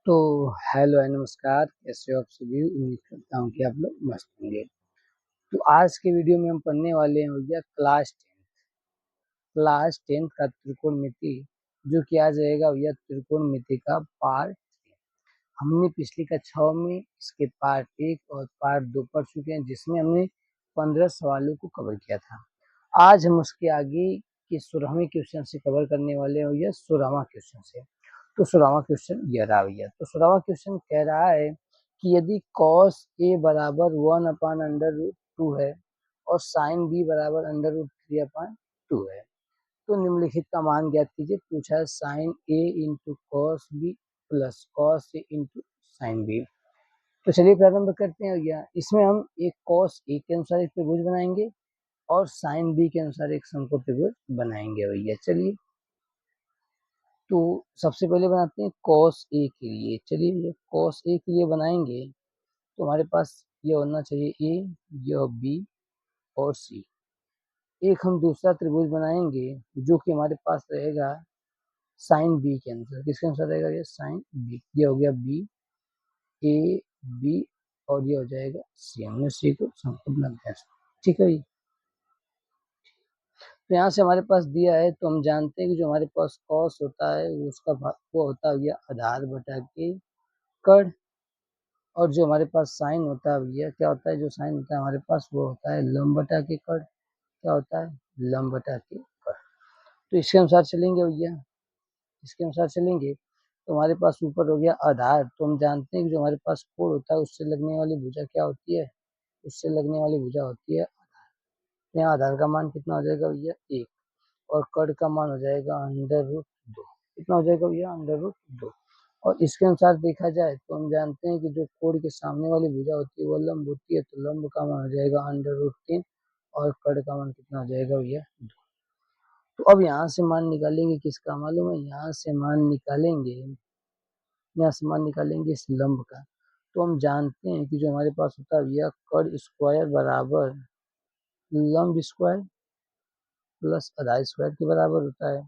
तो hello and नमस्कार, कैसे हो आप सभी। उम्मीद करता हूँ कि आप लोग मस्त होंगे। तो आज के वीडियो में हम पढ़ने वाले हैं भैया क्लास टेंथ का त्रिकोणमिति, जो कि आज रहेगा भैया त्रिकोणमिति का पार्ट। हमने पिछली कक्षाओं में इसके पार्ट 1 और पार्ट 2 पढ़ चुके हैं, जिसमें हमने 15 सवालों को कवर किया था। आज हम उसके आगे के 16वें क्वेश्चन से कवर करने वाले हैं भैया 16वां क्वेश्चन से। तो 16वां क्वेश्चन ये रहा भैया। तो 16वां क्वेश्चन कह रहा है कि यदि cos a बराबर 1/√2 है और sin b बराबर √3/2 है, तो निम्नलिखित का मान ज्ञात कीजिए। पूछा है sin a into cos B plus cos a into sin b। तो चलिए प्रारंभ करते हैं भैया। इसमें हम एक cos a के अनुसार एक त्रिभुज बनाएंगे और sin b के अनुसार एक समकोण त्रिभुज बनाएंगे भैया। चलिए, तो सबसे पहले बनाते हैं cos a के लिए। चलिए भैया, cos a के लिए बनाएंगे तो हमारे पास ये होना चाहिए a, यह b और c। एक हम दूसरा त्रिभुज बनाएंगे जो कि हमारे पास रहेगा साइन b के अनुसार। किसके अनुसार रहेगा? ये साइन b। ये हो गया b, a, b और ये हो जाएगा c। हमने c को समकोण बना दिया। ठीक है। तो यहाँ से हमारे पास दिया है, तो हम जानते हैं कि जो हमारे पास cos होता है वो उसका वो होता है आधार बटा के कड़, और जो हमारे पास साइन होता है भैया, क्या होता है? जो साइन होता है हमारे पास वो होता है लंब बटा के कड़। क्या होता है? लंब बटा के कड़। तो इसके अनुसार चलेंगे भैया, इसके अनुसार चलेंगे तो हमारे पास ऊपर हो गया आधार। तो हम जानते हैं कि जो हमारे पास कोण होता है उससे लगने वाली भुजा क्या होती है? उससे लगने वाली भुजा होती है आधार। तो यहाँ आधार का मान कितना हो जाएगा भैया? 1। और कड़ का मान हो जाएगा √2। कितना हो जाएगा भैया? √2। और इसके अनुसार देखा जाए तो हम जानते हैं कि जो कोण के सामने वाली भुजा होती है वो लंब होती है, तो लंब का मान हो जाएगा √3 और कड़ का मान कितना हो जाएगा भैया? 2। तो अब यहाँ से मान निकालेंगे किसका? मालूम है? यहाँ से मान निकालेंगे, यहाँ से मान निकालेंगे इस लंब का। तो हम जानते हैं कि जो हमारे पास होता है भैया कड़ स्क्वायर बराबर लंब स्क्वायर प्लस आधा स्क्वायर के बराबर होता है।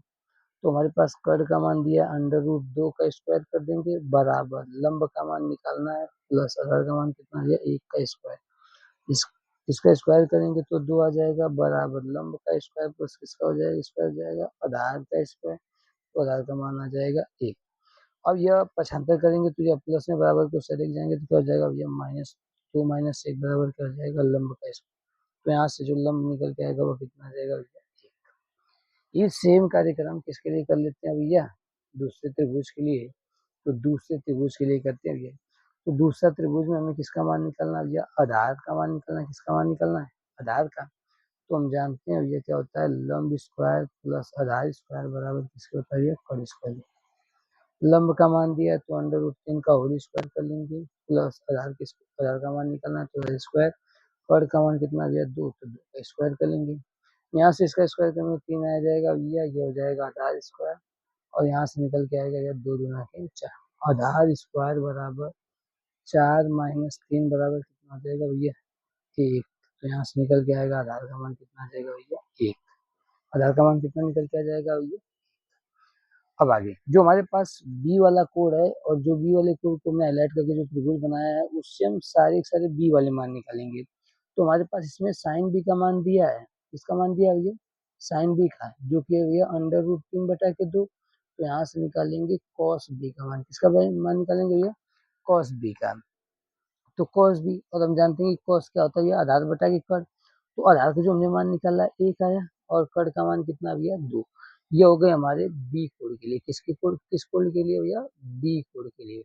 तो हमारे पास कड़ का मान दिया √2 का स्क्वायर कर देंगे बराबर लंब का मान निकालना है प्लस आधार का मान कितना दिया? 1 का स्क्वायर। इस इसका स्क्वायर करेंगे तो 2 आ जाएगा बराबर लंब का स्क्वायर प्लस किसका हो जाएगा? स्क्वायर जाएगा आधार का स्क्वायर। तो आधार का मान आ जाएगा 1। अब यह पक्षांतर करेंगे तो यह प्लस में बराबर को सेलेक्ट जाएंगे तो क्या हो जाएगा भैया? -2 - 1 बराबर क्या हो जाएगा? लंब का स्क्वायर। तो यहाँ से जो लंब निकल के आएगा वो कितना आ जाएगा भैया? 1। ये सेम कार्यक्रम किसके लिए कर लेते हैं भैया? दूसरे त्रिभुज के लिए। तो दूसरे त्रिभुज के लिए करते हैं भैया। तो दूसरा त्रिभुज में हमें किसका मान निकालना है भैया? आधार का मान निकालना है। किसका मान निकालना है? आधार का। तो हम जानते हैं भैया क्या होता है? लंब स्क्वायर प्लस आधार स्क्वायर बराबर किसके होता है भैया? कड़ स्क्वायर। लंब का मान दिया है तो √3 का होल स्क्वायर कर लेंगे प्लस आधार का मान निकालना है तो स्क्वायर। कड़ का मान कितना भैया? 2। तो 2 का स्क्वायर कर लेंगे। यहाँ से इसका स्क्वायर करेंगे 3 आ जाएगा भैया, ये हो जाएगा आधार स्क्वायर। और यहाँ से निकल के आएगा या 2 दूना के 4। आधार स्क्वायर बराबर 4 - 3 बराबर कितना हो जाएगा भैया? 1। तो यहाँ से निकल के आएगा आधार का मान कितना आ जाएगा भैया? 1। आधार का मान कितना निकल के आ जाएगा भैया? अब आगे जो हमारे पास बी वाला कोड है और जो बी वाले कोड को हमने हाईलाइट करके जो त्रिभुज बनाया है उससे हम सारे के सारे बी वाले मान निकालेंगे। तो हमारे पास इसमें साइन बी का मान दिया है। किसका मान दिया है भैया? साइन बी का, जो कि भैया √3/2। तो यहाँ से निकालेंगे कॉस बी का मान। किसका मान निकालेंगे भैया? कॉस बी का। तो कॉस बी, और हम जानते हैं कि कॉस क्या होता है भैया? आधार बटा के कड़। तो आधार का जो हमने मान निकाला 1 आया और कड़ का मान कितना भैया? 2। ये हो गए हमारे बी कोड के लिए। किस कोड के लिए भैया? बी कोड के लिए।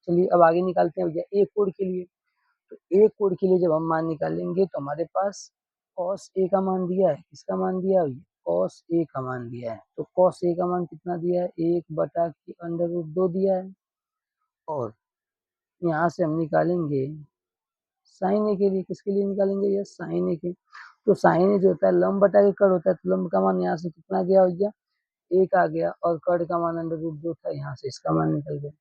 चलिए अब आगे निकालते हैं भैया ए कोड के लिए। तो ए कोड के लिए जब हम मान निकालेंगे तो हमारे पास कॉस ए का मान दिया है। किसका मान दिया है भैया? कॉस ए का मान दिया है। तो कॉस ए का मान कितना दिया है? 1 बटा के √2 दिया है। और यहाँ से हम निकालेंगे साइन ए के लिए। किसके लिए निकालेंगे भैया? साइन ए के। तो साइन ए जो होता है लंब बटा के कड़ होता है, तो लंब का मान यहाँ से कितना गया भैया? 1 आ गया और कड़ का मान √2 था, यहाँ से इसका मान निकल गया।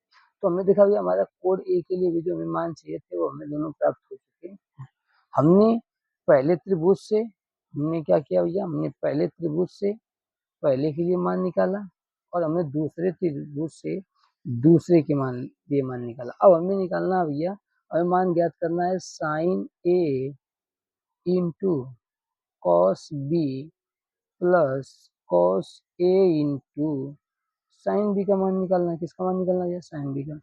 तो हमने देखा भैया हमारा कोड ए के लिए भी जो हमें मान चाहिए थे वो हमें दोनों प्राप्त हो चुके हैं। हमने पहले त्रिभुज से हमने क्या किया भैया? हमने पहले त्रिभुज से पहले के लिए मान निकाला और हमने दूसरे त्रिभुज से दूसरे के मान ये मान निकाला। अब हमें निकालना है भैया, हमें मान ज्ञात करना है sin A into cos B plus cos A into sin B का मान निकालना है। किसका मान निकालना है? साइन बी का।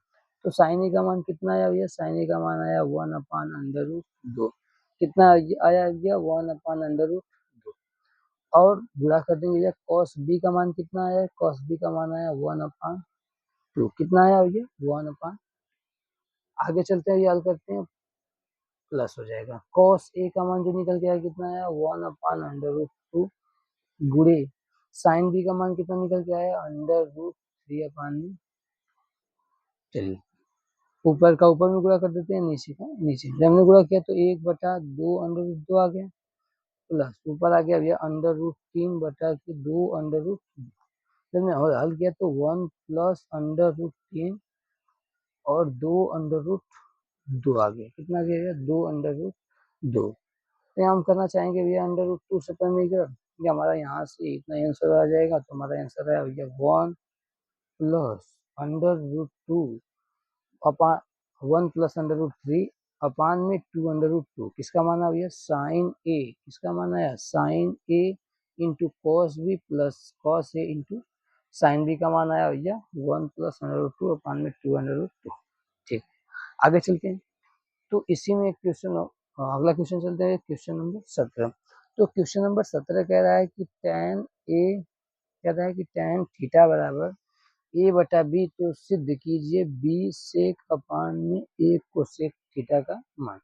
तो साइन ए का मान कितना आया भैया? साइन ए का मान आया 1/√2। कितना आया भैया? 1/√2। और गुणा कर देंगे भैया, कॉस बी का मान कितना आया? कॉस बी का मान आया 1/2। कितना आया भैया? 1/। आगे चलते हैं, ये हल करते हैं, प्लस हो जाएगा। कॉस ए का मान जो निकल के आया कितना आया? 1/√2 गुणे साइन बी का मान कितना निकल के आया? √3/। चलिए, ऊपर का ऊपर में गुणा कर देते हैं, नीचे का नीचे। जब हमने गुणा किया तो 1/2 आ गया, प्लस ऊपर आ गया भैया √3/2 जब हमने हल किया तो 1 प्लस √3 और 2/2 आ गया। कितना आ गया? 2/2। तो हम करना चाहेंगे भैया √2 से परिमेय, ये हमारा यहाँ से इतना आंसर आ जाएगा। तो हमारा आंसर आया भैया 1 प्लस √2 अपॉन 1 प्लस √3 अपान में 2/2। किसका मान आया भैया? Sin A. किसका मान आया? Sin A into cos B plus cos A into sin B का मान आया भैया 1 प्लस √2 अपान में 2/2। ठीक, आगे चलते हैं। तो इसी में एक क्वेश्चन, अगला क्वेश्चन चलते हैं, क्वेश्चन नंबर 17। तो क्वेश्चन नंबर 17 कह रहा है कि tan ए, कह रहा है कि tan थीटा बराबर a/b। तो सिद्ध कीजिए b सेक अपान में a कोसेक थीटा का मान,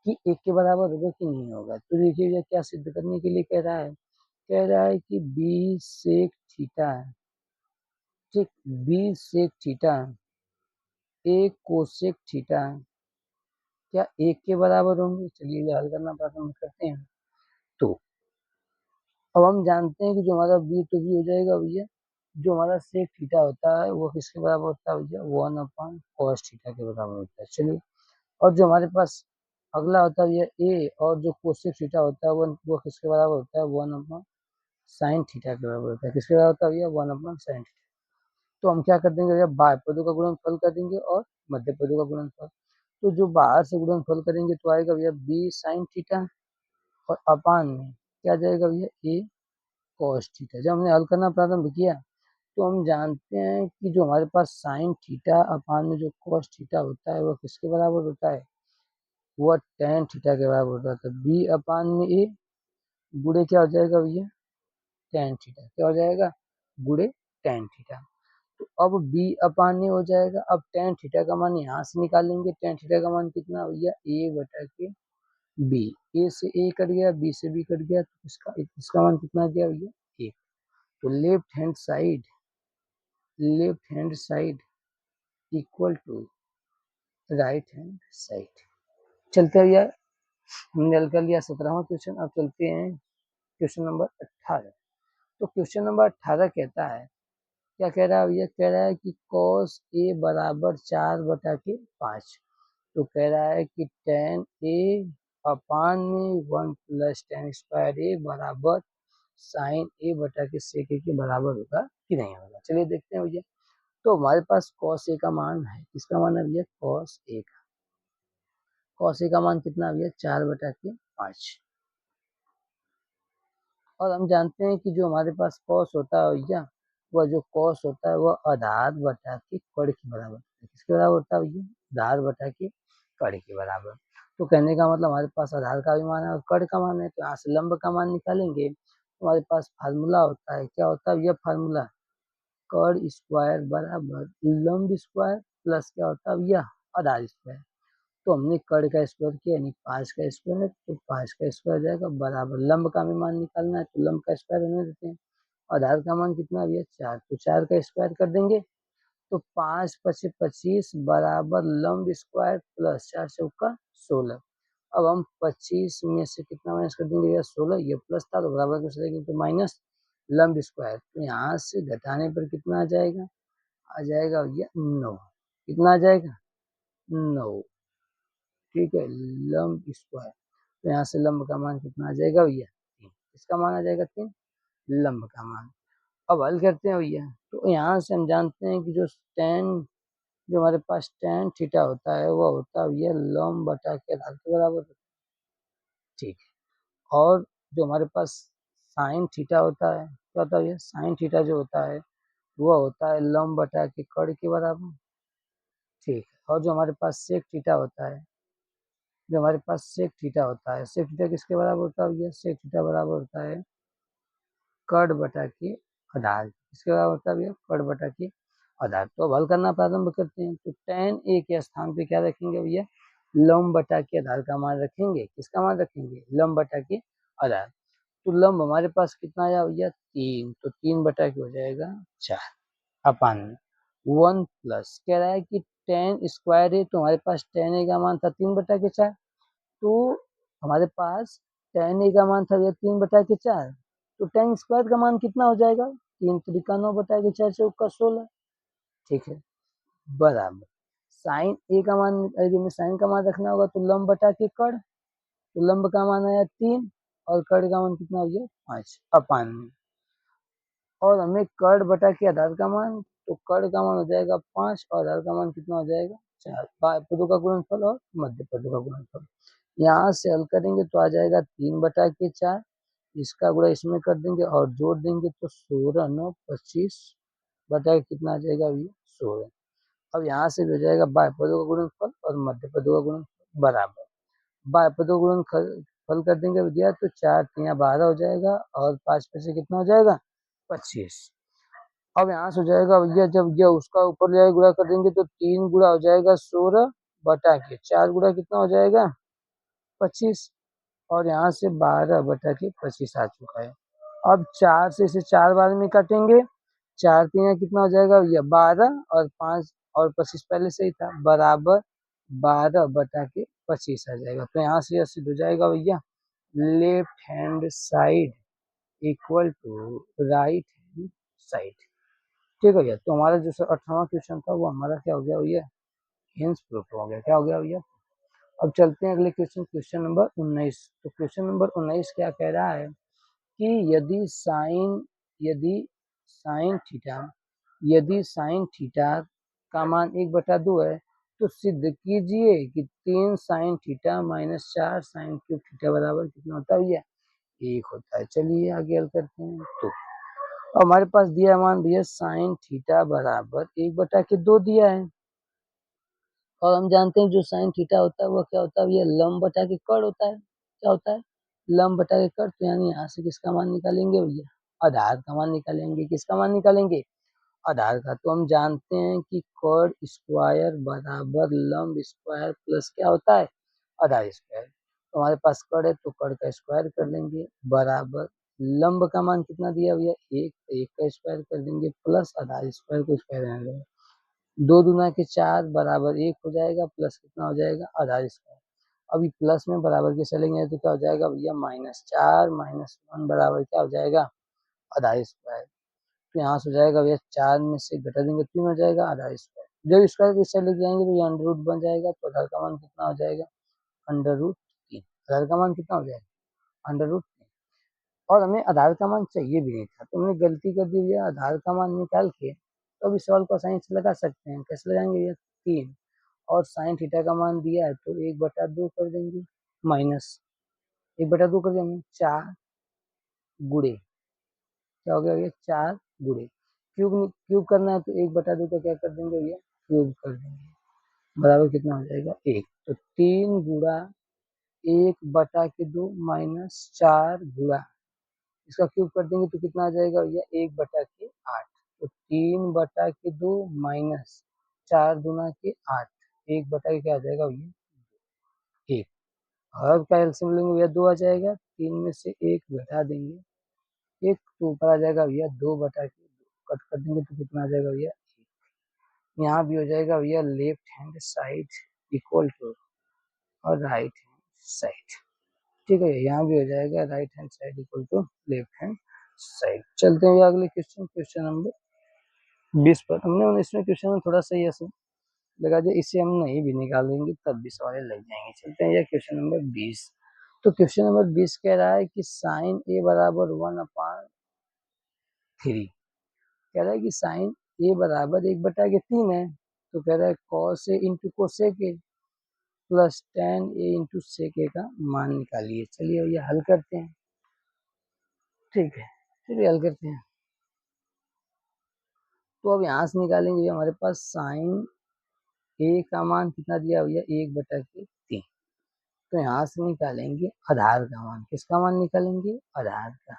कि एक के बराबर होगा कि नहीं होगा। तो देखिए भैया, क्या सिद्ध करने के लिए कह रहा है? कह रहा है कि b सेक थीटा, ठीक, b sec theta a cosec theta क्या एक के बराबर होंगे? चलिए हल करना प्रारंभ करते हैं। तो अब हम जानते हैं कि जो हमारा b तो b हो जाएगा भैया, जो हमारा सेक थीटा होता है वो किसके बराबर होता है भैया? 1/cos थीटा के बराबर होता है। चलिए, और जो हमारे पास अगला होता है भैया a, और जो कोसेक थीटा होता है वो किसके बराबर होता है? 1/sin थीटा के बराबर होता है। किसके बराबर होता है भैया? 1/sin theta. तो हम क्या कर देंगे भैया? बाह्य पदों का गुणनफल कर देंगे और मध्य पदों का गुणनफल। तो जो बाहर से गुणनफल करेंगे तो आएगा भैया b sin थीटा, और अपान में क्या जाएगा भैया? a cos theta. जब हमने हल करना प्रारंभ किया तो हम जानते हैं कि जो हमारे पास साइन थीटा अपान में जो cos थीटा होता है वो किसके बराबर होता है? वह tan थीटा के बराबर होता है। तो b अपान में a गुणे क्या हो जाएगा भैया? tan theta. क्या हो जाएगा? गुणे tan थीटा। तो अब b अपान ए हो जाएगा। अब tan थीटा का मान यहाँ से निकालेंगे। tan थीटा का मान कितना भैया? a/b। ए से ए कट गया, बी से बी कट गया, तो इसका मान कितना गया भैया? 1। तो left hand side equal to right hand side. चलते हैं भैया, हमने हल कर लिया 17वां क्वेश्चन। अब चलते हैं क्वेश्चन नंबर 18। तो क्वेश्चन नंबर 18 कहता है, क्या कह रहा है भैया? कह रहा है कि cos a बराबर 4/5। तो कह रहा है कि tan a अपान में 1 प्लस tan स्क्वायर a बराबर साइन ए बटा के सेक ए के बराबर होगा कि नहीं होगा। चलिए देखते हैं भैया। तो हमारे पास cos a का मान है, किसका मान है भैया? cos a का। cos a का मान कितना भैया? 4/5। और हम जानते हैं कि जो हमारे पास cos होता है भैया, वह जो cos होता है वह आधार बटा के कड़ के बराबर होता है। किसके बराबर होता है भैया? आधार बटा के कड़ के बराबर। तो कहने का मतलब हमारे पास आधार का भी मान है और कड़ का मान है, तो यहाँ से लंब का मान निकालेंगे। तो हमारे पास फार्मूला होता है, क्या होता है भैया? फार्मूला कड़ स्क्वायर बराबर लंब स्क्वायर प्लस क्या होता है भैया? आधार स्क्वायर। तो हमने कड़ का स्क्वायर किया यानी 5 का स्क्वायर, तो 5 का स्क्वायर जाएगा बराबर लंब का भी मान निकालना है तो लंब का स्क्वायर रहने देते हैं। आधार का मान कितना भैया? 4, तो 4 का स्क्वायर कर देंगे। तो 5 पचे 25 बराबर लंब स्क्वायर प्लस 4 चौका 16। अब हम 25 में से कितना माइनस कर देंगे भैया? 16। ये प्लस था तो बराबर कैसे देंगे? तो माइनस लंब स्क्वायर। तो यहाँ से घटाने पर कितना आ जाएगा? आ जाएगा भैया 9। कितना आ जाएगा? 9। ठीक है, लंब स्क्वायर। तो यहाँ से लंब का मान कितना आ जाएगा भैया? 3। इसका मान आ जाएगा 3, लंब का मान। अब हल करते हैं भैया। तो यहाँ से हम जानते हैं कि जो हमारे पास tan थीटा होता है वो होता है ये लंब बटा के आधार के बराबर। ठीक है। और जो हमारे पास साइन थीटा होता है क्या होता है, ये साइन थीटा जो होता है वो होता है लंब बटा के कड़ के बराबर। ठीक है। और जो हमारे पास सेक थीटा होता है, जो हमारे पास सेक थीटा होता है, सेक थीटा किसके बराबर होता है, ये सेक थीटा बराबर होता है कड़ बटा के आधार। किसके बराबर होता है भैया, कड़ बटा के आधार। तो अब हल करना प्रारंभ करते हैं। तो tan a के स्थान पे क्या रखेंगे भैया, लंब बटा के आधार का मान रखेंगे। किसका मान रखेंगे, लंब बटा के आधार। तो लंब हमारे पास कितना आया भैया, 3, तो 3 बटा के हो जाएगा 4 अपान में 1 प्लस कह रहा है कि टेन स्क्वायर है, तो हमारे पास टेन ए का मान था 3/4। तो हमारे पास टेन ए का मान था भैया 3/4। तो टेन स्क्वायर का मान कितना हो जाएगा, 3 × 9/4 चौका 16। ठीक है, बराबर साइन ए का मान, अगर में साइन का मान रखना होगा तो लंब बटा के कड़। तो लंब का मान आया 3 और कड़ का मान कितना हो गया 5 अपान में। और हमें कड़ बटा के आधार का मान, तो कड़ का मान हो जाएगा 5 और आधार का मान कितना हो जाएगा 4। पदों का गुणनफल और मध्य पदों का गुणनफल यहाँ से हल करेंगे तो आ जाएगा 3/4। इसका गुणा इसमें कर देंगे और जोड़ देंगे तो 16 9 25 बटा के कितना आ जाएगा भैया 16। अब यहाँ से भी हो जाएगा बाय पदों का गुणनफल और मध्य पदों का गुणनफल बराबर। बाय पदों का गुणनफल कर देंगे भैया तो 4 3 12 हो जाएगा और 5 में से कितना हो जाएगा 25। अब यहाँ से हो जाएगा भैया, जब यह उसका ऊपर जाए गुणा कर देंगे तो 3 गुणा हो जाएगा 16 बटा के 4 गुणा कितना हो जाएगा 25। और यहाँ से 12/25 आ चुका है। अब 4 से इसे 4 बार में काटेंगे, 4 3 कितना हो जाएगा भैया 12 और 5 और 25 पहले से ही था बराबर 12/25 आ जाएगा। तो यहाँ से यह सिद्ध हो जाएगा भैया left hand side equal to right hand side. ठीक है भैया, तो हमारा जो 18वां क्वेश्चन था वो हमारा क्या हो गया भैया, हेंस प्रूफ हो गया। क्या हो गया भैया। अब चलते हैं अगले क्वेश्चन, क्वेश्चन नंबर 19। तो क्वेश्चन नंबर 19 क्या कह रहा है कि यदि साइन थीटा यदि साइन थीटा का मान 1/2 है तो सिद्ध कीजिए कि 3 sine theta minus 4 sine cube theta बराबर कितना होता है भैया, 1 होता है। चलिए आगे हल करते हैं। तो हमारे पास दिया मान भैया साइन थीटा बराबर 1/2 दिया है। और हम जानते हैं जो साइन थीटा होता है वो क्या होता है, ये लंब बटा के कड़ होता है। क्या होता है, लंब बटा के कड़। तो यानी यहाँ से किसका मान निकालेंगे भैया, आधार का मान निकालेंगे। किसका मान निकालेंगे, आधार का। तो हम जानते हैं कि कड़ स्क्वायर बराबर लंब स्क्वायर प्लस क्या होता है, आधार स्क्वायर। तो हमारे पास कड़ है तो कड़ का स्क्वायर कर देंगे बराबर लंब का मान कितना दिया भैया 1, तो 1 का स्क्वायर कर देंगे प्लस आधार स्क्वायर को स्क्वायर रहने देंगे। 2 दूना के 4 बराबर 1 हो जाएगा प्लस कितना हो जाएगा आधार स्क्वायर। अभी प्लस में बराबर के चलेंगे तो क्या हो जाएगा भैया -4 -1 बराबर क्या हो जाएगा आधार स्क्वायर। तो यहाँ से हो जाएगा भैया 4 में से घटा देंगे 3 हो जाएगा आधार स्क्वायर। जब स्क्वायर के साइड लेके जाएंगे तो ये अंडर रूट बन जाएगा। तो आधार का मान कितना हो जाएगा √3। आधार का मान कितना हो जाएगा √3। और हमें आधार का मान चाहिए भी नहीं था तो हमने गलती कर दी भैया, आधार का मान निकाल के तो अभी सवाल को आसानी से लगा सकते हैं। कैसे लगाएंगे भैया, 3 और साइन थीटा का मान दिया है तो 1/2 कर देंगे माइनस 1/2 कर देंगे 4 गुड़े क्या हो गया भैया 4 गुड़े क्यूब करना है तो 1/2 का क्या कर देंगे भैया क्यूब कर देंगे बराबर कितना हो जाएगा 1। तो 3 गुड़ा 1/2 -4 गुड़ा इसका क्यूब कर देंगे तो कितना आ जाएगा भैया 1/8। तो 3/2 माइनस 4 दूना के 8 1/के क्या आ जाएगा भैया 1। और का एलसीएम लेंगे भैया 2 आ जाएगा, 3 में से 1 घटा देंगे 1 तो ऊपर आ जाएगा भैया 2/2 कट कर देंगे तो कितना आ जाएगा भैया 1। यहाँ भी हो जाएगा भैया left hand side equal to और राइट हैंड साइड। ठीक है, यहाँ भी हो जाएगा right hand side equal to left hand side. चलते हैं अगले क्वेश्चन, क्वेश्चन नंबर 20 पर। हमने इसमें क्वेश्चन में थोड़ा सा ऐसे लगा दिया, इसे हम नहीं भी निकालेंगे तब भी सवाल लग जाएंगे। चलते हैं क्वेश्चन नंबर 20। तो क्वेश्चन नंबर 20 कह रहा है कि साइन ए बराबर 1/3 कह रहा है कि साइन ए बराबर 1/3 है, तो कह रहा है cos A into cosec A plus tan A into sec A का मान निकालिए। चलिए भैया हल करते हैं। ठीक है, चलिए हल करते हैं। तो अब यहाँ से निकालेंगे हमारे पास साइन ए का मान कितना दिया भैया 1/3। तो यहाँ से निकालेंगे आधार का मान। किसका मान निकालेंगे? आधार का।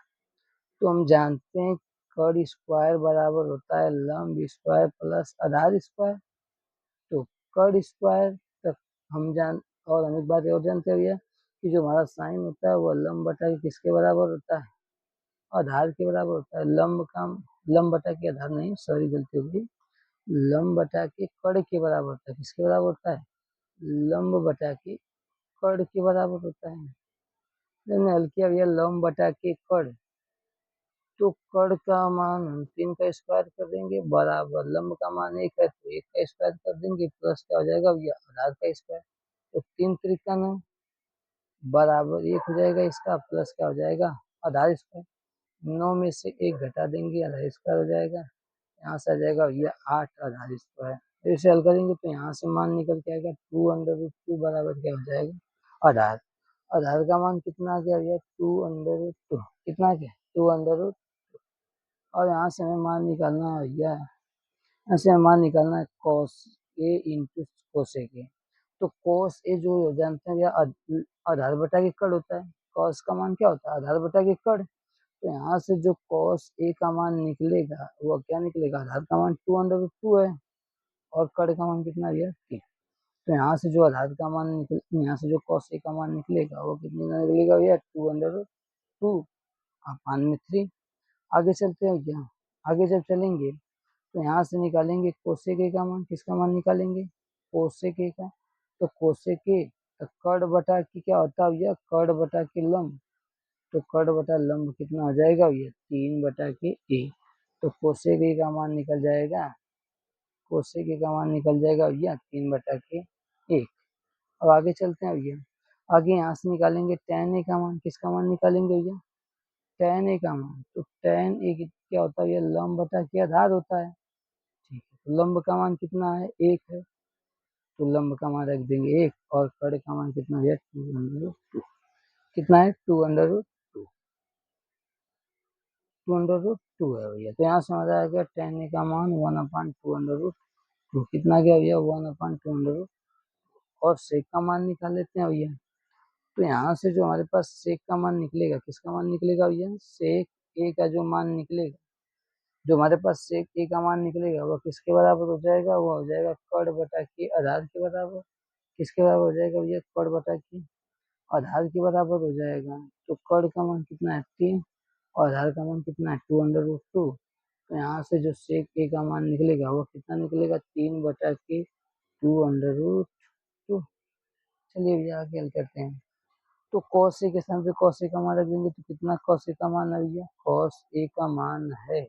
तो हम जानते हैं कर्ण स्क्वायर बराबर होता है लंब स्क्वायर प्लस आधार स्क्वायर। तो कर्ण स्क्वायर तक हम जान, और हम एक बात और जानते हैं भैया कि जो हमारा साइन होता है वो लंब बटा के किसके बराबर होता है? आधार के बराबर होता है। लंब बटा के आधार नहीं, सॉरी गलती हो गई, लंब बटा के कर्ण के बराबर होता है। किसके बराबर होता है? लंब बटा के कर्ण के बराबर होता है। मैंने हल किया भैया लंब बटा के कर्ण, तो कर्ण का मान हम 3 का स्क्वायर कर देंगे बराबर लंब का मान 1 है तो 1 का स्क्वायर कर देंगे प्लस क्या हो जाएगा भैया आधार का स्क्वायर। तो 3 त्रिका 9 बराबर 1 हो जाएगा इसका, प्लस क्या हो जाएगा आधार स्क्वायर। 9 में से 1 घटा देंगे, आधार स्क्वायर हो जाएगा। यहाँ से आ जाएगा भैया 8 आधार स्क्वायर। तो इसे हल करेंगे तो यहाँ से मान निकल के आएगा 2√2 बराबर क्या हो जाएगा आधार। आधार का मान कितना आ गया भैया 2√2। कितना क्या 2√2। और यहाँ से हमें मान निकालना है भैया, यहाँ से हमें मान निकालना है कॉस ए इंटू कोसेक ए। तो कॉस ए जो जानते हैं भैया आधार बटा के कर्ण होता है। कॉस का मान क्या होता है? आधार बटा के कर्ण। तो यहाँ से जो कॉस ए का मान निकलेगा वो क्या निकलेगा? आधार का मान 2√2 है और कर्ण का मान कितना भैया 3। तो यहाँ से जो आधार का मान यहाँ से जो कॉस ए का मान निकलेगा वो कितने का निकलेगा भैया 2√2 अपान में 3। आगे चलते हैं क्या? आगे जब चलेंगे तो यहाँ से निकालेंगे कोसेक ए का मान। किसका मान निकालेंगे? कोसेक ए का। तो कोसेक ए तो कर्ण बटा की क्या होता है भैया? कर्ण बटा के लंब। तो कर्ण बटा लंब कितना हो जाएगा भैया 3/a। तो कोसेक ए का मान निकल जाएगा, कोसेक ए का मान निकल जाएगा भैया 3/1। अब आगे चलते हैं भैया। आगे यहाँ से निकालेंगे tan ए का मान। किसका मान निकालेंगे भैया? tan ए का मान। तो tan ए क्या होता है भैया? लंब बटा के आधार होता है। ठीक है, तो लंब का मान कितना है 1 है, तो लंब का मान रख देंगे 1 और कर्ण का मान कितना है 2√2। कितना है 2√2 है भैया। तो यहाँ से हमारा आ गया tan ए का मान 1/2√2। कितना गया भैया 1/2। और सेक का मान निकाल लेते हैं भैया। तो यहाँ से जो हमारे पास सेक का मान निकलेगा, किसका मान निकलेगा भैया? सेक ए का जो मान निकलेगा, जो हमारे पास सेक ए का मान निकलेगा वो किसके बराबर हो जाएगा? वो हो जाएगा कर्ण बटा के आधार के बराबर। किसके बराबर हो जाएगा भैया? कर्ण बटा के आधार के बराबर हो जाएगा। तो कर्ण का मान कितना है 3 और आधार का मान कितना है 2√2। तो यहाँ से जो सेक ए का मान निकलेगा वो कितना निकलेगा 3/2√2। चलिए भैया आगे हल करते हैं। तो कॉस ए के स्थान पे कॉस ए का मान रख देंगे तो कितना कॉस ए का मान है भैया? कॉस ए का मान है,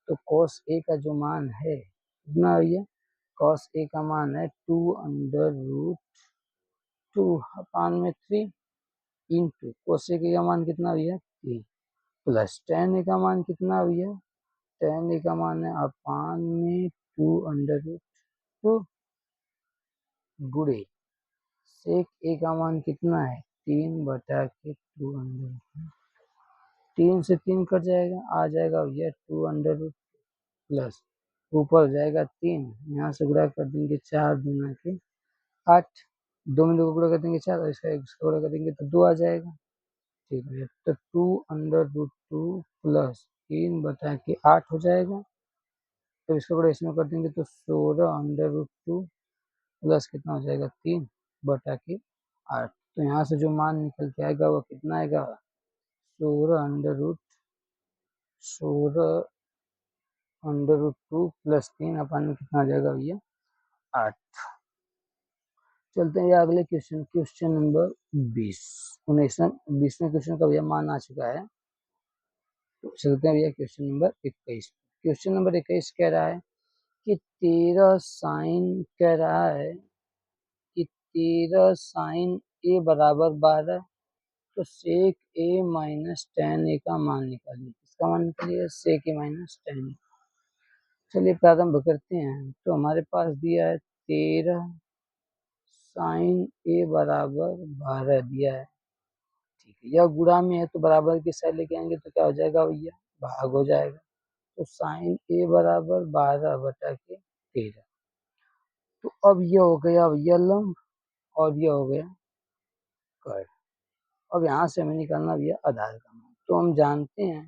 तो कॉस ए का जो मान है कितना भैया? कॉस ए का मान है 2√2 अपान में 3 इंटू कोसेक ए का मान कितना भैया 3 प्लस tan ए का मान कितना भैया? tan ए का मान है अपान में 2√2 गुणे सेक ए का मान कितना है 3/2। 3 से 3 कट जाएगा, आ जाएगा भैया 2√2 प्लस ऊपर हो जाएगा 3, यहाँ से गुणा कर देंगे 4 दूना के 8, 2 में 2 को गुणा कर देंगे 4 और इसका 1 से गुणा कर देंगे तो 2 आ जाएगा। ठीक है, तो 2√2 प्लस 3/8 हो जाएगा। तो इसका गुणा इसमें कर देंगे तो 16√2 प्लस कितना हो जाएगा 3/8। तो यहाँ से जो मान निकल के आएगा वो कितना आएगा 16√2 प्लस 3 अपान में कितना आ जाएगा भैया 8। चलते हैं अगले क्वेश्चन, क्वेश्चन नंबर 20। 20वें क्वेश्चन का भैया मान आ चुका है। तो चलते हैं भैया क्वेश्चन नंबर 21। क्वेश्चन नंबर 21 कह रहा है कि 13 साइन कह रहा है कि 13 साइन ए बराबर 12। तो सेक ए माइनस tan ए का मान निकालिए। किसका मान निकालिए? सेक ए माइनस tan ए। चलिए प्रारंभ करते हैं। तो हमारे पास दिया है 13 साइन ए बराबर 12 दिया है। ठीक है, यह गुणा में है तो बराबर की साइड लेके आएंगे तो क्या हो जाएगा भैया, भाग हो जाएगा। तो साइन ए बराबर 12 बटा के 13। तो अब यह हो गया भैया लंब और यह हो गया कर्ण। अब यहाँ से हमें निकालना भैया आधार का मान। तो हम जानते हैं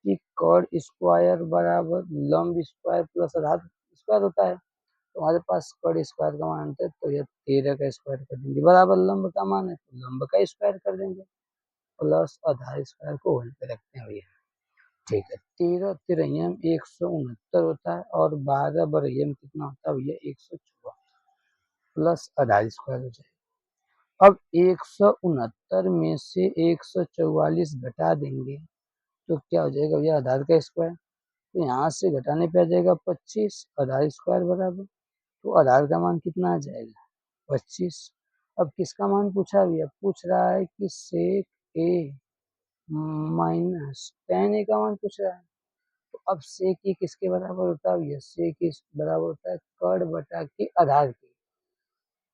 कि कर्ण स्क्वायर बराबर लंब स्क्वायर प्लस आधार स्क्वायर होता है। तो हमारे पास कर्ण स्क्वायर का मान है तो यह 13 का स्क्वायर कर देंगे, बराबर लंब का मान है तो लंब का स्क्वायर कर देंगे, प्लस आधार स्क्वायर को होल पे रखते हैं भैया। ठीक है, 13 तिरैयम 169 होता है और 12 बरैयम कितना होता है भैया 154, प्लस आधार स्क्वायर हो जाएगा। अब 169 में से 144 घटा देंगे तो क्या हो जाएगा भैया आधार का स्क्वायर। तो यहाँ से घटाने पे आ जाएगा 25, आधार स्क्वायर बराबर, तो आधार का मान कितना आ जाएगा 25। अब किसका मान पूछा भैया, पूछ रहा है कि सेक ए माइनस टेन ए का मान पूछ रहा है। तो अब सेक ए किसके बराबर होता है भैया, सेक ए बराबर होता है कर्ण बटा के आधार के,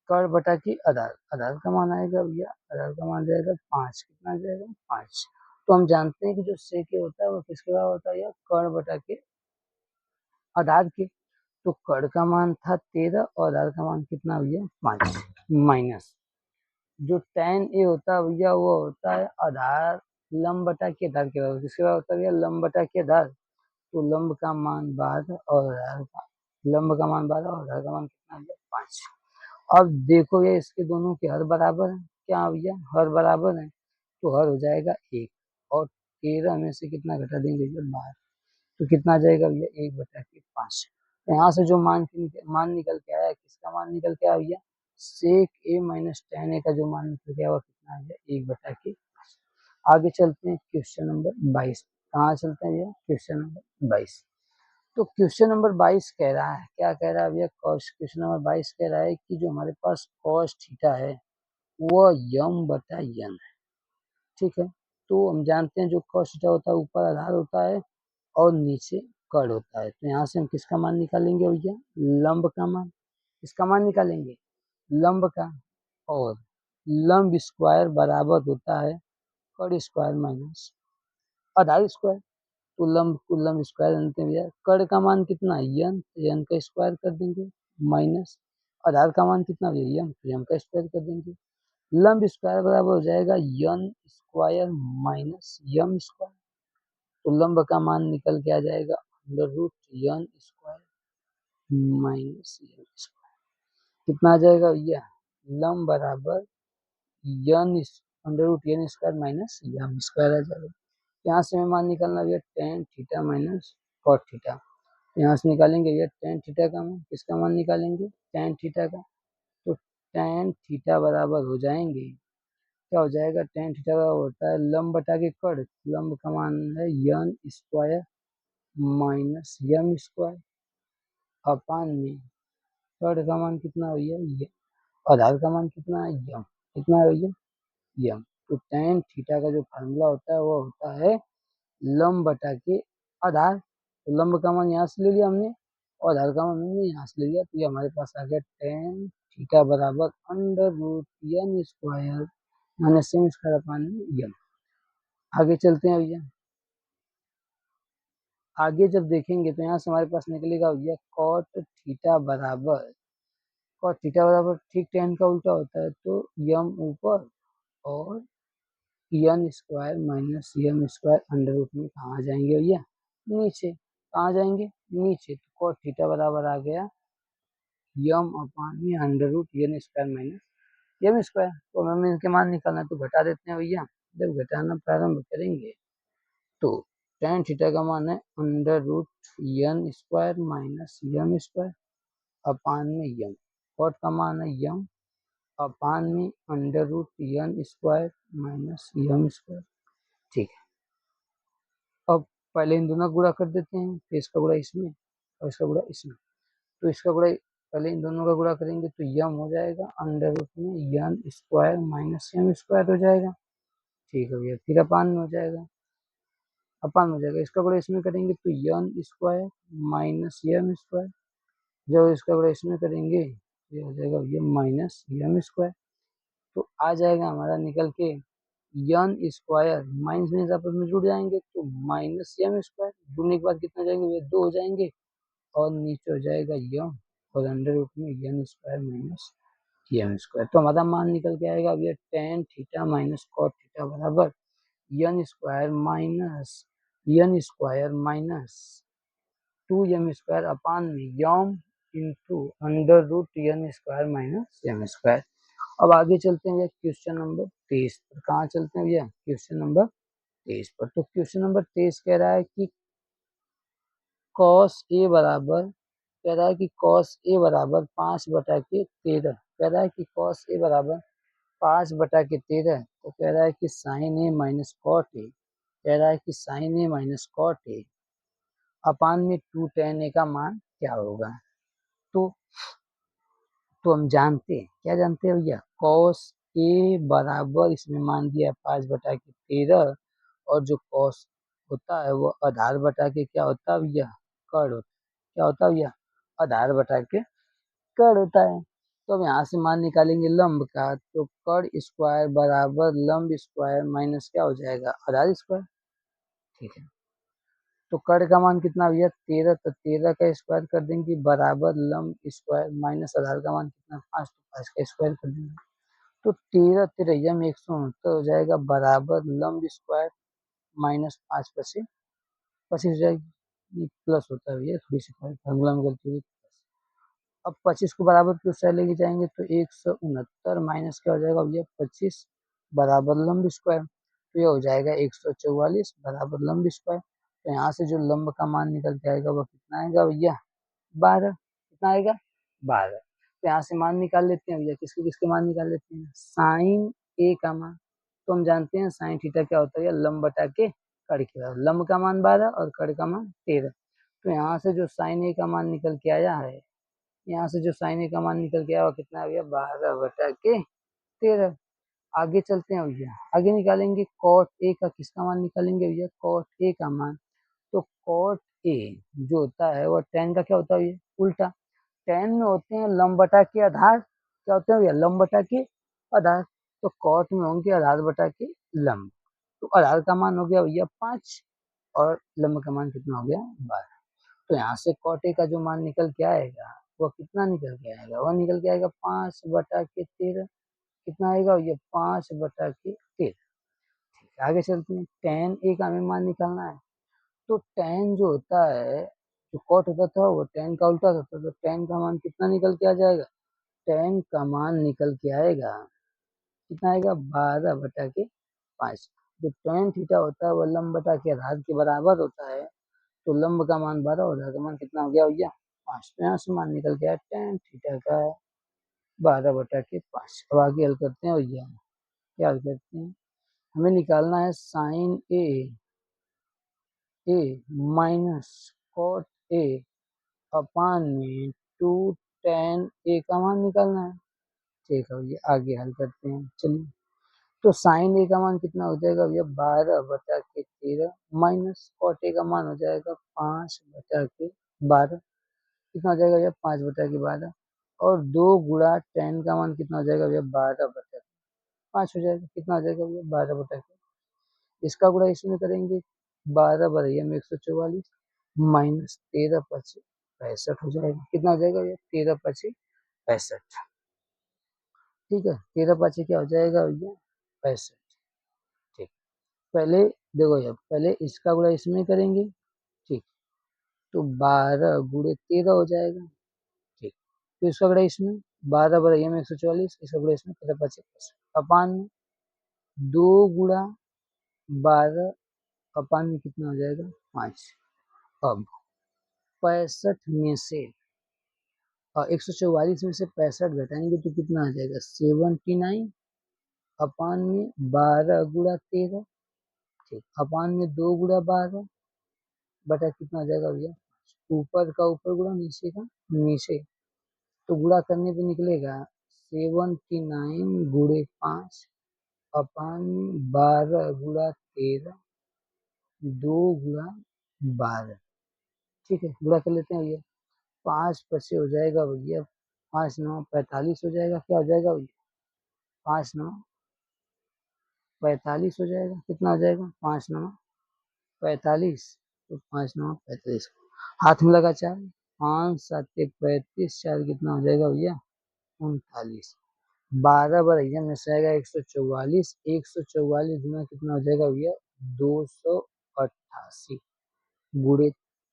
कर्ण बटा के आधार, आधार का मान आएगा भैया, आधार का मान जाएगा 5, कितना आ जाएगा 5। तो हम जानते हैं कि जो सेक ए होता है वो किसके बराबर होता है, कर्ण बटा के आधार के। तो कर्ण का मान था 13 और आधार का मान कितना भैया 5, माइनस जो tan ए होता है भैया वो होता है आधार लंब बटा के आधार के बराबर, किसके बराबर होता है भैया लंब बटा के आधार। तो लंब का मान 12 और आधार का, लंब का मान 12 और आधार का मान कितना है 5। अब देखो ये इसके दोनों के हर बराबर है, क्या भैया हर बराबर है तो हर हो जाएगा 1 और 13 में से कितना घटा देंगे भैया 12, तो कितना आ जाएगा भैया 1/5। तो यहाँ से जो मान निकल के आया, किसका मान निकल के आया भैया, सेक ए माइनस टेन ए का जो मान निकल के आया वो कितना आ गया 1/5। आगे चलते हैं क्वेश्चन नंबर 22। कहाँ चलते हैं भैया, क्वेश्चन नंबर 22। तो क्वेश्चन नंबर 22 कह रहा है, क्या कह रहा है भैया, क्वेश्चन नंबर 22 कह रहा है कि जो हमारे पास कॉस थीटा है वो यम बटा यन है। ठीक है, तो हम जानते हैं जो कॉस थीटा होता है ऊपर आधार होता है और नीचे कर्ण होता है। तो यहाँ से हम किसका मान निकालेंगे भैया, लंब का मान। किसका मान निकालेंगे, लंब का। और लंब स्क्वायर बराबर होता है कर्ण स्क्वायर माइनस आधार स्क्वायर। तो लंब को लंब स्क्वायर जानते हैं भैया, कर्ण का मान कितना है यन, तो यन का स्क्वायर कर देंगे, माइनस आधार का मान कितना भैया यम, तो यम का स्क्वायर कर देंगे। लंब स्क्वायर बराबर हो जाएगा n square minus m square. तो लंब का मान निकल के आ जाएगा under root n square minus n square, कितना आ जाएगा भैया, लंब बराबर n under root n square minus m square आ जाएगा। यहाँ से हमें मान निकालना भैया tan theta minus cot theta. यहाँ से निकालेंगे भैया टेन थीटा का मान, किसका मान निकालेंगे टेन थीटा का। तो टेन थीटा बराबर हो जाएंगे, क्या हो जाएगा, टेन थीटा बराबर होता है लंब बटा के कर्ण, लंब का मान है n square minus m square upon में कर्ण का मान कितना भैया ये, आधार का मान कितना है यम, कितना है भैया यम। तो टेन थीटा का जो फार्मूला होता है वो होता है लंब बटा के आधार। तो लंब का मान यहाँ से ले लिया हमने और आधार का मान हमने यहाँ से ले लिया, तो ये हमारे पास आ गया टेन थीटा बराबर under root n square minus m square upon में यम। आगे चलते हैं भैया, आगे जब देखेंगे तो यहाँ से हमारे पास निकलेगा भैया कॉट थीटा बराबर, कॉट थीटा बराबर ठीक टेन का उल्टा होता है तो यम ऊपर और n square minus m square under root में कहाँ आ जाएंगे भैया नीचे, कहाँ जाएंगे नीचे। तो कॉट थीटा बराबर आ गया यम अपान में under root n square minus m square. तो हमें इनके मान निकालना है तो घटा देते हैं भैया। जब घटाना प्रारंभ करेंगे तो टेन थीटा का मान है under root n square minus m square upon में यम, कॉट का मान है यम अपान में under root n square minus m square. ठीक है, अब पहले इन दोनों का गुणा कर देते हैं, तो इसका गुणा इसमें और इसका गुणा इसमें। तो इसका गुणा पहले इन दोनों का गुणा करेंगे तो यम हो जाएगा अंडर रूट में n square minus m square हो जाएगा। ठीक है भैया, फिर अपान में हो जाएगा अपान हो जाएगा, इसका गुणा इसमें करेंगे तो यन स्क्वायर माइनस यम स्क्वायर, जब इसका गुणा इसमें करेंगे ये हो जाएगा ये माइनस यम स्क्वायर। तो आ जाएगा हमारा निकल के यन स्क्वायर माइनस में आपस में जुड़ जाएंगे तो माइनस यम स्क्वायर, जुड़ने के बाद कितना जाएंगे, ये 2 हो जाएंगे और नीचे हो जाएगा यम और अंडर रूट में n square minus m square. तो हमारा मान निकल के आएगा अब ये tan theta minus cot theta बराबर n square minus 2m square upon में m into under root n square minus m square. अब आगे चलते हैं क्वेश्चन नंबर 23 पर। कहाँ चलते हैं भैया, क्वेश्चन नंबर 23 पर। तो क्वेश्चन नंबर 23 कह रहा है कि कॉस ए बराबर, कह रहा है कि कॉस ए बराबर 5/13, कह रहा है कि कॉस ए बराबर 5/13, तो कह रहा है कि sin A minus cot A, कह रहा है कि sin A minus cot A upon में 2 tan ए का मान क्या होगा। तो हम जानते हैं, क्या जानते हैं भैया, कॉस ए बराबर इसमें मान दिया 5/13 और जो कॉस होता है वो आधार बटा के क्या होता है भैया, कड़ होता है। क्या होता है भैया, आधार बटा के कड़ होता है। तो अब यहाँ से मान निकालेंगे लंब का, तो कड़ स्क्वायर बराबर लंब स्क्वायर माइनस क्या हो जाएगा, आधार स्क्वायर। ठीक है, तो कड़ का मान कितना भैया 13, तो 13 का स्क्वायर कर देंगे बराबर लंब स्क्वायर माइनस आधार का मान कितना 5, तो 5 का स्क्वायर कर देंगे। तो 13 तिरैया में 169 हो जाएगा बराबर लंब स्क्वायर माइनस 5 पचे 25 हो जाएगी, प्लस होता है भैया थोड़ी सी फॉर्मूला में गलती हुई। अब 25 को बराबर की उस साइड लेके जाएंगे तो 169 माइनस क्या हो जाएगा भैया 25 बराबर लंब स्क्वायर, तो ये हो जाएगा 144 बराबर लंब स्क्वायर। तो यहाँ से जो लंब का मान निकल के आएगा वो कितना आएगा भैया 12, कितना आएगा 12। तो यहाँ से मान निकाल लेते हैं भैया, किसके किसके मान निकाल लेते हैं, साइन ए का मान, तो हम जानते हैं साइन थीटा क्या होता है, लंब बटा के कड़ के बराबर, लंब का मान 12 और कड़ का मान 13। तो यहाँ से जो साइन ए का मान निकल के आया है, यहाँ से जो साइन ए का मान निकल के आया वो कितना है भैया 12/13। आगे चलते हैं भैया, आगे निकालेंगे कॉट ए का, किसका मान निकालेंगे भैया, कॉट ए का मान। तो कॉट ए जो होता है वो टेन का क्या होता है भैया उल्टा, टेन में होते हैं लंब बटा के आधार, क्या होते हैं भैया लंब बटा के आधार, तो कॉट में होंगे आधार बटा के लंब। तो आधार का मान हो गया भैया 5 और लंब का मान कितना हो गया 12। तो यहाँ से कॉट ए का जो मान निकल के आएगा वो कितना निकल के आएगा, वो निकल के आएगा 5/13, कितना आएगा ये 5/13। आगे चलते हैं, टेन ए का हमें मान निकालना है। तो टेन जो होता है, जो कॉट होता था वो टेन का उल्टा होता था, तो टेन का मान कितना निकल के आ जाएगा, टेन का मान निकल के आएगा कितना आएगा 12/5। जो टेन थीटा होता है वो लंब बटा के आधार के बराबर होता है, तो लंब का मान 12 और आधार का मान कितना हो गया भैया 5। तो यहाँ से मान निकल गया टेन थीटा का 12/5। अब आगे हल करते हैं भैया, क्या हल करते हैं, हमें निकालना है sin A minus cot A upon में 2 tan ए का मान निकालना है। ठीक है भैया, आगे हल करते हैं चलिए। तो साइन ए का मान कितना हो जाएगा भैया 12/13 माइनस कॉट ए का मान हो जाएगा 5/12, कितना हो जाएगा भैया 5/12 और 2 गुणा टेन का मान कितना हो जाएगा भैया 12/5 हो जाएगा, कितना हो जाएगा भैया 12/5। इसका गुणा इसमें करेंगे 12 में 144 माइनस 13×5 = 65 हो जाएगा, कितना हो जाएगा भैया 13×5 = 65। ठीक है, 13×5 क्या हो जाएगा भैया 65। ठीक, पहले देखो यार, पहले इसका गुणा इसमें करेंगे, ठीक, तो 12 × 13 हो जाएगा। ठीक, तो इसका गुणा इसमें 12 में 144, इसका गुणा इसमें 13×5 अपान में 2 × 12 अपान में कितना हो जाएगा 5। अब 65 में से 144 में से 65 घटाएंगे तो कितना आ जाएगा 79 अपान में 12 × 13, ठीक, अपान में 2 × 12 बटा कितना आ जाएगा भैया, ऊपर का ऊपर गुणा नीचे का नीचे, तो गुणा करने पे निकलेगा 79 × 5 अपान में 12 × 13 2 × 12, ठीक है, गुणा कर लेते हैं भैया। 5 × 5 हो जाएगा भैया 5×9 = 45 हो जाएगा। क्या हो जाएगा भैया? 5×9 = 45 हो जाएगा। कितना हो जाएगा? 5×9 = 45, तो 5×9 = 45। हाथ में लगा 4, 5 × 7 = 35, 4 कितना हो जाएगा भैया? 39। 12 बढ़िया में से आएगा 144, 144 गुना कितना हो जाएगा भैया? 288 गुणे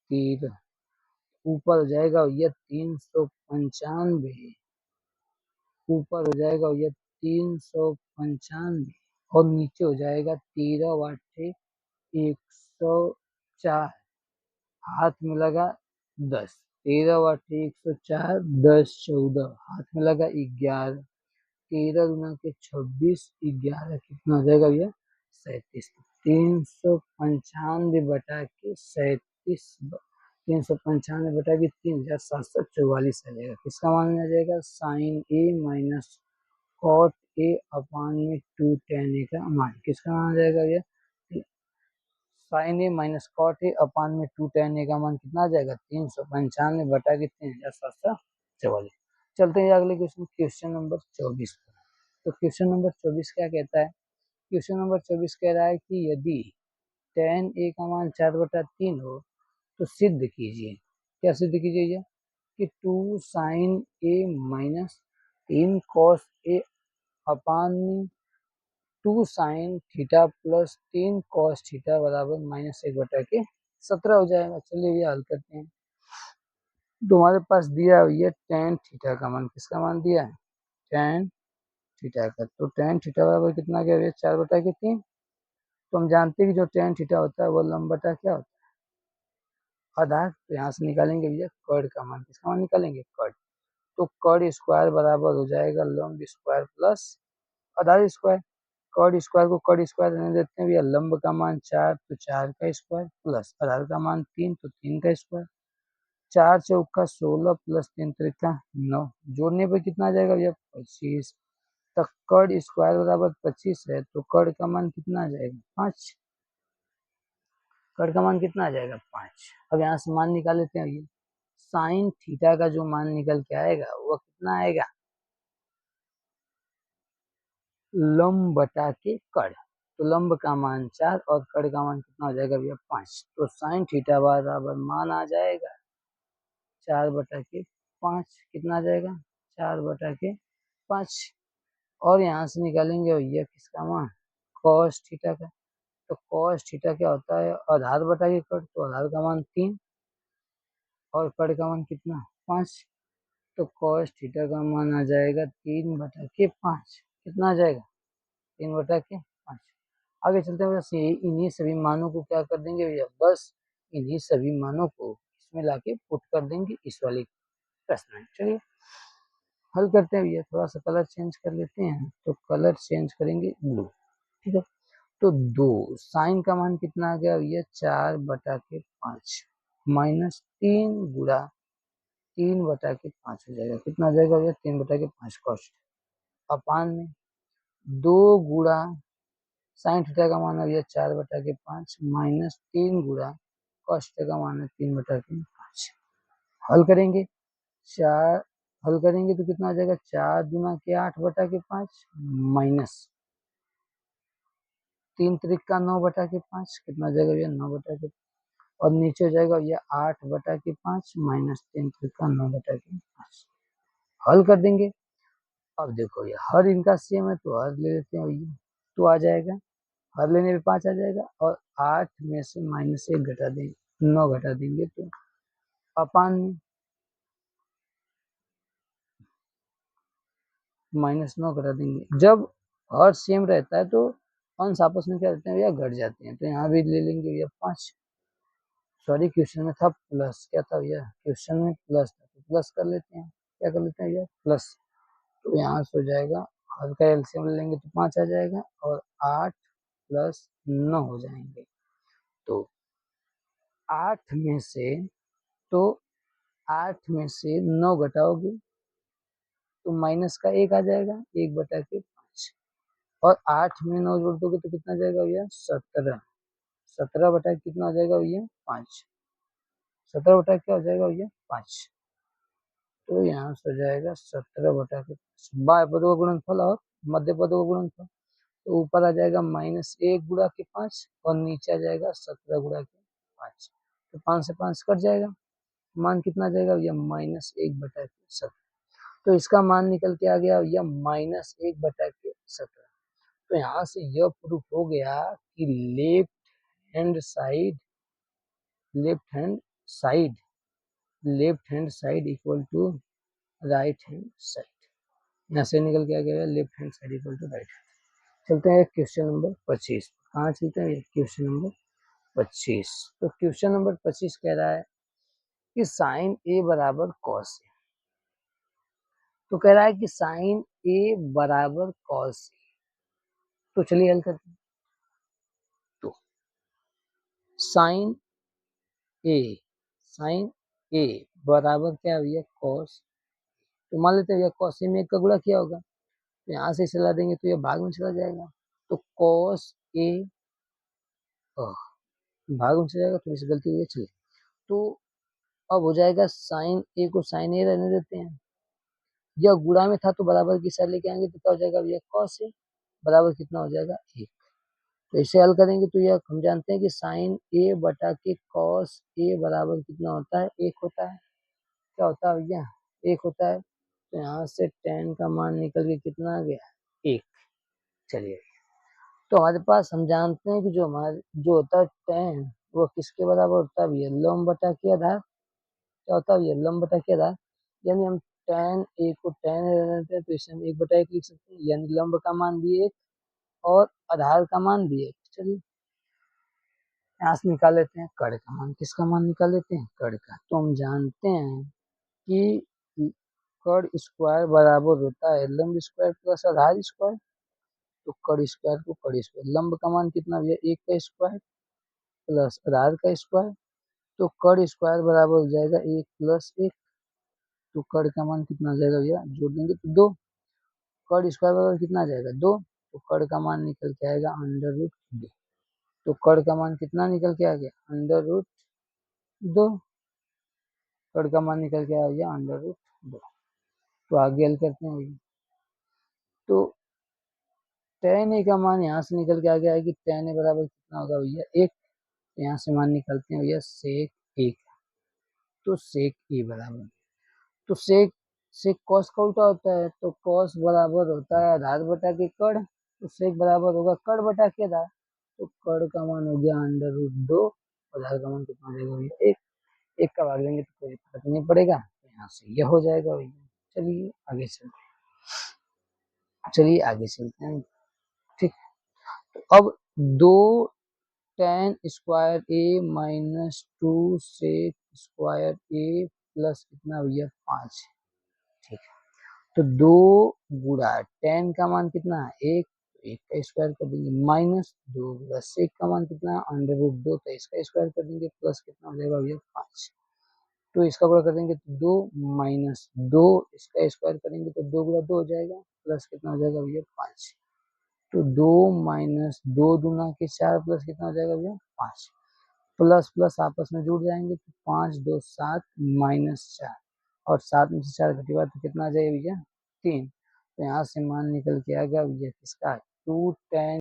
13, ऊपर हो जाएगा भैया 395, ऊपर हो जाएगा भैया 395, और नीचे हो जाएगा 13 × 8 = 104, हाथ में लगा 10, 13 × 8 = 104, 10 14, हाथ में लगा 11, 13 गुना के 26, 11 कितना हो जाएगा भैया? 37। 395 बटा के 37, 395 बटा के 3744 आ जाएगा। किसका मान आ जाएगा? Sin A minus cot A upon में 2 tan ए का मान। किसका मान आ जाएगा भैया? Sin A minus cot A upon में 2 tan ए का मान कितना आ जाएगा? 395 बटा के 3744। चलते हैं अगले क्वेश्चन, क्वेश्चन नंबर 24 पर। तो क्वेश्चन नंबर 24 क्या कहता है? क्वेश्चन नंबर 24 कह रहा है कि यदि tan ए का मान 4/3 हो तो सिद्ध कीजिए। क्या सिद्ध कीजिए भैया? कि 2 sin ए माइनस 3 cos ए अपान में 2 sin theta plus 3 cos theta बराबर -1/17 हो जाएगा। चलिए ये हल करते हैं। तुम्हारे पास दिया हुआ है tan थीटा का मान। किसका मान दिया है? tan थीटा का। तो tan थीटा बराबर कितना क्या भैया? 4/3। तो हम जानते हैं कि जो tan थीटा होता है वो लंब बटा क्या होता है? आधार। तो यहाँ से निकालेंगे भैया कर्ण का मान। किसका मान निकालेंगे? कर्ण। तो कर्ण स्क्वायर बराबर हो जाएगा लंब स्क्वायर प्लस आधार स्क्वायर। कर्ण स्क्वायर को कर्ण स्क्वायर रहने देते हैं भैया। लंब का मान 4 तो 4 का स्क्वायर प्लस आधार का मान 3 तो 3 का स्क्वायर। 4 चौका 16 प्लस 3 त्रिका 9, जोड़ने पे कितना आ जाएगा भैया? 25। तो कर्ण स्क्वायर बराबर 25 है, तो कर्ण का मान कितना आ जाएगा? 5। कर्ण का मान कितना आ जाएगा? 5। अब यहाँ से मान निकाल लेते हैं भैया। साइन थीटा का जो मान निकल के आएगा वो कितना आएगा? लंब बटा के कर्ण। तो लंब का मान 4 और कर्ण का मान कितना हो जाएगा भैया? 5। तो साइन थीटा बराबर मान आ जाएगा 4/5। कितना आ जाएगा? 4/5। और यहाँ से निकालेंगे भैया किसका मान? कॉस थीटा का। तो कॉस थीटा क्या होता है? आधार बटा के कर्ण। तो आधार का मान 3 और कर्ण का मान कितना? 5। तो कॉस थीटा का मान आ जाएगा 3/5। कितना आ जाएगा? 3/5। आगे चलते हैं बस इन्हीं सभी मानों को क्या कर देंगे भैया? बस इन्हीं सभी मानों को इसमें लाके पुट कर देंगे इस वाले प्रश्न में। चलिए हल करते हैं भैया। थोड़ा सा कलर चेंज कर लेते हैं, तो कलर चेंज करेंगे ब्लू। ठीक है। तो 2 साइन का मान कितना आ गया भैया? 4/5 माइनस 3 गुणा 3/5 हो जाएगा। कितना हो जाएगा भैया? 3/5 कॉस्ट अपान में 2 गुणा साइन थीटा का मान है भैया 4/5 माइनस 3 गुणा कॉस थीटा का मान है 3/5। हल करेंगे 4, हल करेंगे तो कितना आ जाएगा? 4 गुना के 8/5 माइनस 3 त्रिका 9/5। कितना हो जाएगा भैया? 9/5। और नीचे हो जाएगा भैया 8/5 माइनस 3 त्रिका 9/5। हल कर देंगे। अब देखो ये हर इनका सेम है तो हर ले लेते हैं भैया, तो आ जाएगा। हर लेने पे 5 आ जाएगा और 8 में से -1 घटा देंगे, 9 घटा देंगे तो अपान में -9 घटा देंगे। जब हर सेम रहता है तो अंश आपस में क्या रहते हैं भैया? घट जाते हैं। तो यहाँ भी ले लेंगे भैया 5। सॉरी क्वेश्चन में था प्लस, क्या था भैया? क्वेश्चन में प्लस था तो प्लस कर लेते हैं। क्या कर लेते हैं भैया? प्लस। तो यहाँ से हो जाएगा हर का एलसीएम ले लेंगे तो 5 आ जाएगा और 8 प्लस 9 हो जाएंगे। तो 8 में से तो 8 में से 9 घटाओगे तो माइनस का 1 आ जाएगा, 1/5। और 8 में 9 जोड़ दोगे तो कितना जाएगा भैया? 17। 17 बटा कितना हो जाएगा भैया 5, 17 बटा क्या हो जाएगा भैया 5। तो यहाँ से हो जाएगा 17 बटा के बाएं पदों का गुणनफल और मध्य पदों का गुणनफल, तो ऊपर आ जाएगा -1 गुणा के 5 और नीचे आ जाएगा 17 गुणा के 5, तो 5 से 5 कट जाएगा, मान कितना आ जाएगा भैया -1 बटा के 17। तो इसका मान निकल के आ गया भैया -1 बटा के 17। तो यहाँ से यह प्रूफ हो गया कि left hand side left hand side equal to right hand side. यहाँ से निकल के आ गया left hand side equal to right hand. चलते हैं क्वेश्चन नंबर 25। कहाँ चलते हैं? Question number 25। तो क्वेश्चन नंबर 25 कह रहा है कि साइन ए बराबर कॉस ए। तो कह रहा है कि साइन ए बराबर कॉस ए। तो चलिए हल करते हैं। तो साइन ए बराबर क्या भैया कॉस। तो मान लेते हैं कॉस ए में एक का गुणा किया होगा, तो यहाँ से चला देंगे तो ये भाग में चला जाएगा, तो कॉस ए भाग में चला जाएगा, थोड़ी सी गलती हुई है, चलिए। तो अब हो जाएगा साइन ए को साइन ए रहने देते हैं, यह गुणा में था तो बराबर की साइड लेके आएंगे तो क्या हो जाएगा भैया कॉस ए बराबर कितना हो जाएगा 1। तो इसे हल करेंगे तो यह हम जानते हैं कि साइन ए बटा के कॉस ए बराबर कितना होता है 1 होता है। क्या होता है भैया 1 होता है। तो यहाँ से tan का मान निकल के कितना आ गया 1। चलिए, तो हमारे पास हम जानते हैं कि जो होता है tan वो किसके बराबर होता है भैया लंब बटा के आधार। क्या होता है भैया लंब बटा के आधार, यानी हम tan a को tan रहते हैं तो इसे हम 1/1 लिख सकते हैं, यानी लंब का मान भी 1 और आधार का मान भी 1। चलिए यहाँ से निकाल लेते हैं कड़ का मान। किसका मान निकाल लेते हैं कड़ का। तो हम जानते हैं कि कड़ स्क्वायर बराबर होता है लंब स्क्वायर प्लस आधार स्क्वायर। तो कड़ स्क्वायर को कड़ स्क्वायर, लंब का मान कितना भैया 1 का स्क्वायर प्लस आधार का स्क्वायर, तो कड़ स्क्वायर बराबर हो जाएगा 1 प्लस 1। तो कड़ का मान कितना आ जाएगा भैया जोड़ देंगे तो 2। कड़ स्क्वायर बराबर कितना आ जाएगा 2, तो कड़ का मान निकल के आएगा √2। तो कड़ का मान कितना निकल के आ गया √2। कड़ का मान निकल के आ गया √2। तो आगे हल करते हैं भैया। तो tan a का मान यहाँ से निकल के आ गया है कि tan a बराबर कितना होगा भैया 1। यहाँ से मान निकलते हैं भैया सेक 1। तो सेक ए बराबर, तो सेक कॉस का उल्टा होता है, तो कॉस बराबर होता है आधार बटा के कड़, तो सेक बराबर होगा कड़ बटा के आधार। तो कड़ का मान हो गया √2, आधार का मान कितना हो जाएगा भैया 1। 1 का भाग देंगे तो कोई फर्क नहीं पड़ेगा, तो यहाँ से यह हो जाएगा भैया। चलिए आगे चलते हैं। ठीक, तो अब 2 tan स्क्वायर ए माइनस 2 सेक स्क्वायर ए प्लस कितना भैया 5। ठीक है, तो 2 गुणा tan का मान कितना है 1, तो 1 का स्क्वायर कर देंगे, माइनस 2 प्लस सेक का मान कितना है √2, तो इसका स्क्वायर कर देंगे, प्लस कितना हो जाएगा भैया 5। तो इसका गुणा कर देंगे तो 2 माइनस 2, इसका स्क्वायर करेंगे तो 2 गुणा 2 हो जाएगा, प्लस कितना हो जाएगा भैया 5। तो 2 माइनस 2 दूना के 4 प्लस कितना हो जाएगा भैया 5। प्लस प्लस आपस में जुड़ जाएंगे तो 5 2 7 माइनस 4, और 7 में से 4 घटेगा तो कितना आ जाएगा भैया 3। तो यहाँ से मान निकल के आ गया भैया किसका 2 tan